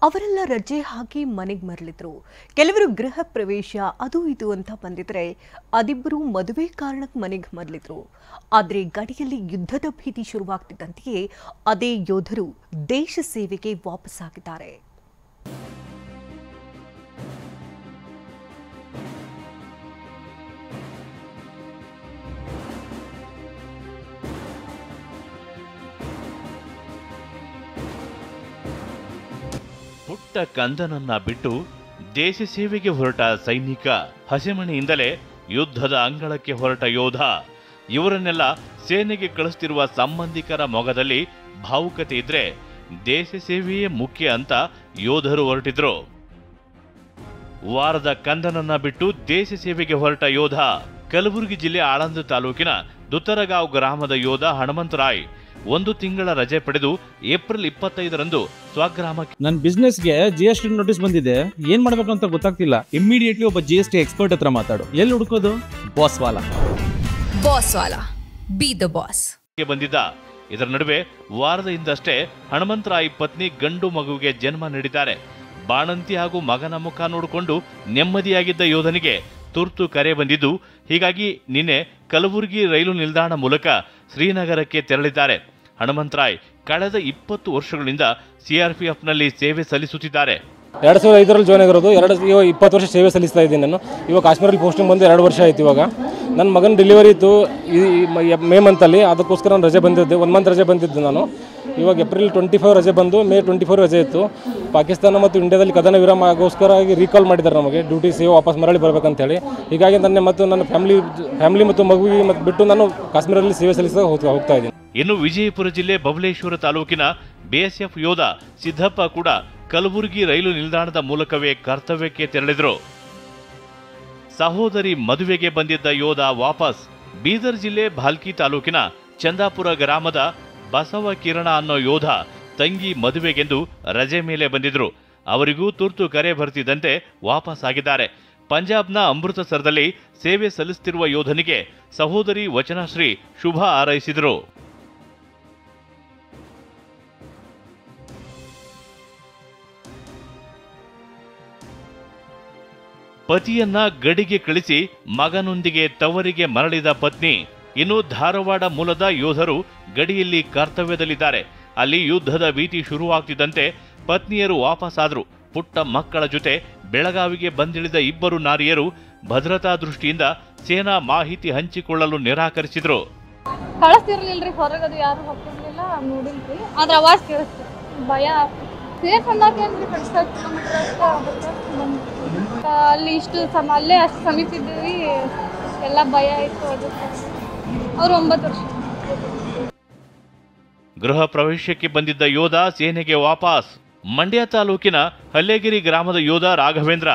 ಅವರೆಲ್ಲ ರಜೆ ಹಾಕಿ ಮನೆಗೆ ಮರಳಿದ್ರು. ಕೆಲವರು ಗೃಹ ಪ್ರವೇಶ ಅದು ಇದು ಅಂತ ಬಂದಿದ್ರೆ, ಅದಿಬ್ಬರು ಮದುವೆ ಕಾರಣಕ್ಕೆ ಮನೆಗೆ ಮರಳಿದ್ರು. ಆದರೆ ಗಡಿಯಲ್ಲಿ ಯುದ್ಧದ ಭೀತಿ ಶುರುವಾಗ್ತಿದ್ದಂತೆಯೇ ಅದೇ ಯೋಧರು ದೇಶ ಸೇವೆಗೆ ವಾಪಸ್ಸಾಗಿದ್ದಾರೆ. ಪುಟ್ಟ ಕಂದನನ್ನ ಬಿಟ್ಟು ದೇಶ ಸೇವೆಗೆ ಹೊರಟ ಸೈನಿಕ, ಹಸೆಮಣೆಯಿಂದಲೇ ಯುದ್ಧದ ಅಂಗಳಕ್ಕೆ ಹೊರಟ ಯೋಧ, ಇವರನ್ನೆಲ್ಲ ಸೇನೆಗೆ ಕಳಿಸ್ತಿರುವ ಸಂಬಂಧಿಕರ ಮೊಗದಲ್ಲಿ ಭಾವುಕತೆ ಇದ್ರೆ ದೇಶ ಸೇವೆಯೇ ಮುಖ್ಯ ಅಂತ ಯೋಧರು ಹೊರಟಿದ್ರು. ವಾರದ ಕಂದನನ್ನ ಬಿಟ್ಟು ದೇಶ ಸೇವೆಗೆ ಹೊರಟ ಯೋಧ, ಕಲಬುರಗಿ ಜಿಲ್ಲೆ ಆಳಂದ ತಾಲೂಕಿನ ದುತ್ತರಗಾಂವ್ ಗ್ರಾಮದ ಯೋಧ ಹನುಮಂತರಾಯ್ 1 ತಿಂಗಳ ರಜೆ ಪಡೆದು ಏಪ್ರಿಲ್ 25ರಂದು ಸ್ವಗ್ರಾಮಕ್ಕೆ. ನನ್ನ ಬಿಸ್ನೆಸ್ಗೆ GST ನೋಟಿಸ್ ಬಂದಿದೆ, ಏನ್ ಮಾಡ್ಬೇಕು ಅಂತ ಗೊತ್ತಾಗ್ತಿಲ್ಲ. ಇಮಿಡಿಯೇಟ್ಲಿ ಒಬ್ಬ GST ಎಕ್ಸ್ಪರ್ಟ್ ಹತ್ರ ಮಾತಾಡು. ಎಲ್ಲಿ ಹುಡುಕೋದು? ಬಾಸ್ ವಾಲಾ ಬಿ ದ ಬಾಸ್ ಬಂದಿದ್ದ. ಇದರ ನಡುವೆ ವಾರದ ಹಿಂದಷ್ಟೇ ಹನುಮಂತರಾಯ್ ಪತ್ನಿ ಗಂಡು ಮಗುವಿಗೆ ಜನ್ಮ ನೀಡಿದ್ದಾರೆ. ಬಾಣಂತಿ ಹಾಗೂ ಮಗನ ಮುಖ ನೋಡಿಕೊಂಡು ನೆಮ್ಮದಿಯಾಗಿದ್ದ ಯೋಧನಿಗೆ ತುರ್ತು ಕರೆ ಬಂದಿದ್ದು, ಹೀಗಾಗಿ ನಿನ್ನೆ ಕಲಬುರಗಿ ರೈಲು ನಿಲ್ದಾಣ ಮೂಲಕ ಶ್ರೀನಗರಕ್ಕೆ ತೆರಳಿದ್ದಾರೆ. ಹನುಮಂತರಾಯ್ ಕಳೆದ 20 ವರ್ಷಗಳಿಂದ CRPFನಲ್ಲಿ ಸೇವೆ ಸಲ್ಲಿಸುತ್ತಿದ್ದಾರೆ. 2005ರಲ್ಲಿ ಜಾಯ್ನ್ ಆಗಿರೋದು. 20 ವರ್ಷ ಸೇವೆ ಸಲ್ಲಿಸ್ತಾ ಇದ್ದೀನಿ ನಾನು. ಇವಾಗ ಕಾಶ್ಮೀರಲ್ಲಿ ಪೋಸ್ಟಿಂಗ್ ಬಂದು 2 ವರ್ಷ ಆಯಿತು. ಇವಾಗ ನನ್ನ ಮಗನ ಡೆಲಿವರಿ ಇತ್ತು ಮೇ ಮಂತಲ್ಲಿ, ಅದಕ್ಕೋಸ್ಕರ ನಾನು ರಜೆ ಬಂದಿದ್ದೆ. 1 ಮಂತ್ ರಜೆ ಬಂದಿದ್ದು ನಾನು. ಇವಾಗ ಏಪ್ರಿಲ್ 25 ರಜೆ ಬಂದು ಮೇ 24 ರಜೆ ಇತ್ತು. ಪಾಕಿಸ್ತಾನ ಮತ್ತು ಇಂಡಿಯಾದಲ್ಲಿ ಕದನ ವಿರಾಮ ಆಗೋಸ್ಕರ ರೀಕಾಲ್ ಮಾಡಿದ್ದಾರೆ ನಮಗೆ, ಡ್ಯೂಟಿ ಸೇವೆ ವಾಪಸ್ ಮರಳಿ ಬರಬೇಕಂತೇಳಿ. ಹೀಗಾಗಿ ನನ್ನ ಫ್ಯಾಮಿಲಿ ಮತ್ತು ಮಗುವಿಗೆ ಮತ್ತು ಬಿಟ್ಟು ನಾನು ಕಾಶ್ಮೀರಲ್ಲಿ ಸೇವೆ ಸಲ್ಲಿಸಲು ಹೋಗ್ತಾ ಇದ್ದೀನಿ. ಇನ್ನು ವಿಜಯಪುರ ಜಿಲ್ಲೆ ಬಬಲೇಶ್ವರ ತಾಲೂಕಿನ BSF ಯೋಧ ಸಿದ್ದಪ್ಪ ಕೂಡ ಕಲಬುರಗಿ ರೈಲು ನಿಲ್ದಾಣದ ಮೂಲಕವೇ ಕರ್ತವ್ಯಕ್ಕೆ ತೆರಳಿದ್ರು. ಸಹೋದರಿ ಮದುವೆಗೆ ಬಂದಿದ್ದ ಯೋಧ ವಾಪಸ್. ಬೀದರ್ ಜಿಲ್ಲೆ ಭಾಲ್ಕಿ ತಾಲೂಕಿನ ಚಂದಾಪುರ ಗ್ರಾಮದ ಬಸವ ಕಿರಣ ಅನ್ನೋ ಯೋಧ ತಂಗಿ ಮದುವೆಗೆಂದು ರಜೆ ಮೇಲೆ ಬಂದಿದ್ರು. ಅವರಿಗೂ ತುರ್ತು ಕರೆ ಬರ್ತಿದ್ದಂತೆ ವಾಪಸ್ ಆಗಿದ್ದಾರೆ. ಪಂಜಾಬ್ನ ಅಮೃತಸರದಲ್ಲಿ ಸೇವೆ ಸಲ್ಲಿಸುತ್ತಿರುವ ಯೋಧನಿಗೆ ಸಹೋದರಿ ವಚನಶ್ರೀ ಶುಭ ಹಾರೈಸಿದರು. ಪತಿಯನ್ನ ಗಡಿಗೆ ಕಳಿಸಿ ಮಗನೊಂದಿಗೆ ತವರಿಗೆ ಮರಳಿದ ಪತ್ನಿ. ಇನ್ನು ಧಾರವಾಡ ಮೂಲದ ಯೋಧರು ಗಡಿಯಲ್ಲಿ ಕರ್ತವ್ಯದಲ್ಲಿದ್ದಾರೆ. ಅಲ್ಲಿ ಯುದ್ಧದ ಭೀತಿ ಶುರುವಾಗ್ತಿದ್ದಂತೆ ಪತ್ನಿಯರು ವಾಪಸ್ಸಾದ್ರು. ಪುಟ್ಟ ಮಕ್ಕಳ ಜೊತೆ ಬೆಳಗಾವಿಗೆ ಬಂದಿಳಿದ ಇಬ್ಬರು ನಾರಿಯರು ಭದ್ರತಾ ದೃಷ್ಟಿಯಿಂದ ಸೇನಾ ಮಾಹಿತಿ ಹಂಚಿಕೊಳ್ಳಲು ನಿರಾಕರಿಸಿದ್ರು. ಕಳಿಸ್ತಿರ್ಲಿಲ್ರಿ, ಹೊರಗದು ಯಾರು ಹೋಗ್ತಿರ್ಲಿಲ್ಲ, ನೋಡಿಲ್ರಿ. ಆದ್ರೆ ಅವಾಜ್ ಕೇಳಿಸ್ತು, ಭಯ ಸೇಫ್ ಅನ್ನೋಕೇನ್ರಿ 25 ಕಿಲೋಮೀಟರ್ ಅಲ್ಲಿ ಇಷ್ಟು ಅಲ್ಲೇ ಅಷ್ಟು ಸಮೀಪ ಇದ್ದೀವಿ, ಎಲ್ಲ ಭಯ ಆಯ್ತು. ಅದಕ್ಕೆ ಅವ್ರು 9 ವರ್ಷ. ಗೃಹ ಪ್ರವೇಶಕ್ಕೆ ಬಂದಿದ್ದ ಯೋಧ ಸೇನೆಗೆ ವಾಪಸ್. ಮಂಡ್ಯ ತಾಲೂಕಿನ ಹಲ್ಲೇಗಿರಿ ಗ್ರಾಮದ ಯೋಧ ರಾಘವೇಂದ್ರ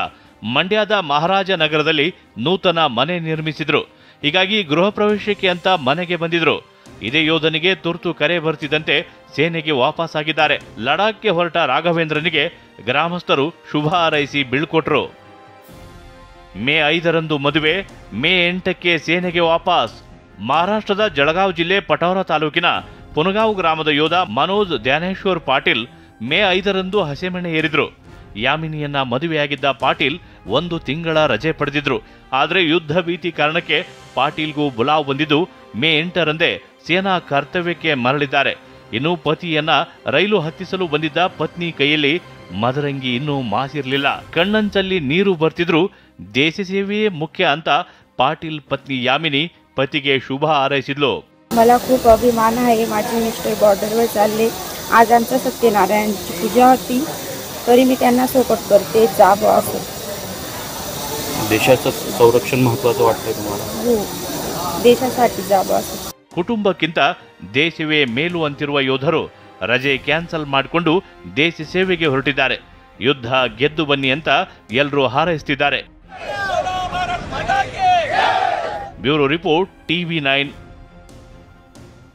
ಮಂಡ್ಯದ ಮಹಾರಾಜ ನಗರದಲ್ಲಿ ನೂತನ ಮನೆ ನಿರ್ಮಿಸಿದ್ರು. ಹೀಗಾಗಿ ಗೃಹ ಪ್ರವೇಶಕ್ಕೆ ಅಂತ ಮನೆಗೆ ಬಂದಿದ್ರು. ಇದೇ ಯೋಧನಿಗೆ ತುರ್ತು ಕರೆ ಬರ್ತಿದ್ದಂತೆ ಸೇನೆಗೆ ವಾಪಸ್ ಆಗಿದ್ದಾರೆ. ಲಡಾಖ್ಗೆ ಹೊರಟ ರಾಘವೇಂದ್ರನಿಗೆ ಗ್ರಾಮಸ್ಥರು ಶುಭ ಹಾರೈಸಿ ಬೀಳ್ಕೊಟ್ರು. ಮೇ 5ರಂದು ಮದುವೆ, ಮೇ 8ಕ್ಕೆ ಸೇನೆಗೆ ವಾಪಸ್. ಮಹಾರಾಷ್ಟ್ರದ ಜಳಗಾವ್ ಜಿಲ್ಲೆ ಪಟೌರಾ ತಾಲೂಕಿನ ಪುನಗಾಂವ್ ಗ್ರಾಮದ ಯೋಧ ಮನೋಜ್ ಧ್ಯಾನೇಶ್ವರ್ ಪಾಟೀಲ್ ಮೇ 5ರಂದು ಹಸೆಮಣೆ ಏರಿದ್ರು. ಯಾಮಿನಿಯನ್ನ ಮದುವೆಯಾಗಿದ್ದ ಪಾಟೀಲ್ 1 ತಿಂಗಳ ರಜೆ ಪಡೆದಿದ್ರು. ಆದರೆ ಯುದ್ಧ ಭೀತಿ ಕಾರಣಕ್ಕೆ ಪಾಟೀಲ್ಗೂ ಬುಲಾವ್ ಬಂದಿದ್ದು ಮೇ 8ರಂದೇ ಸೇನಾ ಕರ್ತವ್ಯಕ್ಕೆ ಮರಳಿದ್ದಾರೆ. ಇನ್ನು ಪತಿಯನ್ನ ರೈಲು ಹತ್ತಿಸಲು ಬಂದಿದ್ದ ಪತ್ನಿ ಕೈಯಲ್ಲಿ ಮದರಂಗಿ ಇನ್ನೂ ಮಾಸಿರಲಿಲ್ಲ. ಕಣ್ಣಂಚಲ್ಲಿ ನೀರು ಬರ್ತಿದ್ರು. ದೇಶ ಸೇವೆಯೇ ಮುಖ್ಯ ಅಂತ ಪಾಟೀಲ್ ಪತ್ನಿ ಯಾಮಿನಿ पतीगे शुभ हारायसिद्लो. मला खूप अभिमान आहे, माझे मिस्टर बॉर्डरवर चालले. आज आमच्या सत्यनारायणची पूजा होती, तरी मी त्यांना सपोर्ट करते. जा बॉस. देशाचं संरक्षण महत्त्वाचं वाटतंय तुम्हाला? हो, देशासाठी जा बॉस. ಕುಟುಂಬಕ್ಕಿಂತ ದೇಶವೇ ಮೇಲು ಅಂತಿರುವ ಯೋಧರು ರಜೆ ಕ್ಯಾನ್ಸಲ್ ಮಾಡಿಕೊಂಡು ದೇಶ ಸೇವೆಗೆ ಹೊರಟಿದ್ದಾರೆ. ಯುದ್ಧ ಗೆದ್ದು ಬನ್ನಿ ಅಂತ ಎಲ್ಲರೂ ಹಾರೈಸುತ್ತಿದ್ದಾರೆ. Bureau report TV9